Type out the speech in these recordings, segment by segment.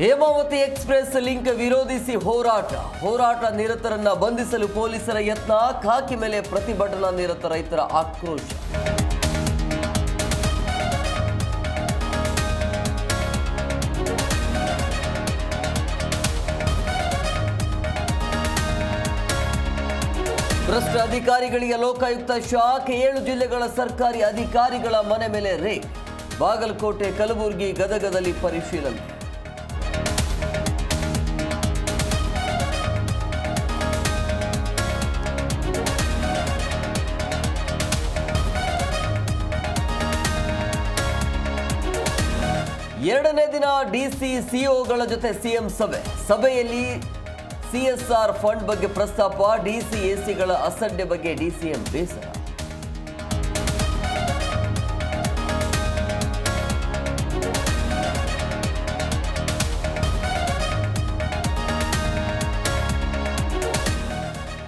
Hemavathi express link ವಿರೋಧಿಸಿ ಹೋರಾಟ ನಿರತರನ್ನ ಬಂಧಿಸಲು ಪೊಲೀಸರ ಯತ್ನ, ಖಾಕಿ ಮೇಲೆ ಪ್ರತಿಭಟನಾ ನಿರತ ರೈತರ ಆಕ್ರೋಶ. ಭ್ರಷ್ಟ ಅಧಿಕಾರಿಗಳಿಗೆ ಲೋಕಾಯುಕ್ತ ಶಾಕ್, 7 ಜಿಲ್ಲೆಗಳ ಸರ್ಕಾರಿ ಅಧಿಕಾರಿಗಳ ಮನೆ ಮೇಲೆ ರೇಡ್. ಬಾಗಲಕೋಟೆ, ಕಲಬುರಗಿ, ಗದಗದಲ್ಲಿ ಪರಿಶೀಲನೆ. ಎರಡನೇ ದಿನ ಡಿಸಿ ಸಿಒಗಳ ಜೊತೆ ಸಿಎಂ ಸಭೆಯಲ್ಲಿ ಸಿಎಸ್ಆರ್ ಫಂಡ್ ಬಗ್ಗೆ ಪ್ರಸ್ತಾಪ, ಡಿಸಿ ಎಸಿಗಳ ಅಸಡ್ಡೆ ಬಗ್ಗೆ ಡಿಸಿಎಂ ಬೇಸರ.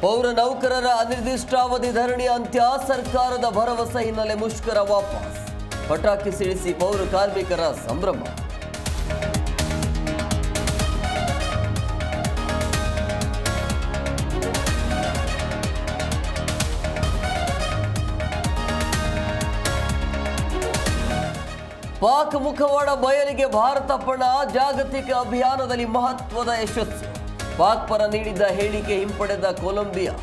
ಪೌರ ನೌಕರರ ಅನಿರ್ದಿಷ್ಟಾವಧಿ ಧರಣಿ ಅಂತ್ಯ, ಸರ್ಕಾರದ ಭರವಸೆ ಹಿನ್ನೆಲೆ ಮುಷ್ಕರ ವಾಪಸ್. ಪಟಾಕಿ ಸಿಡಿಸಿ ಪೌರ ಕಾರ್ಮಿಕರ ಸಂಭ್ರಮ. ಪಾಕ್ ಮುಖವಾಡ ಬಯಲಿಗೆ ಭಾರತ ಪಣ, ಜಾಗತಿಕ ಅಭಿಯಾನದಲ್ಲಿ ಮಹತ್ವದ ಯಶಸ್ಸು. ಪಾಕ್ ಪರ ನೀಡಿದ್ದ ಹೇಳಿಕೆ ಹಿಂಪಡೆದ ಕೊಲಂಬಿಯಾ.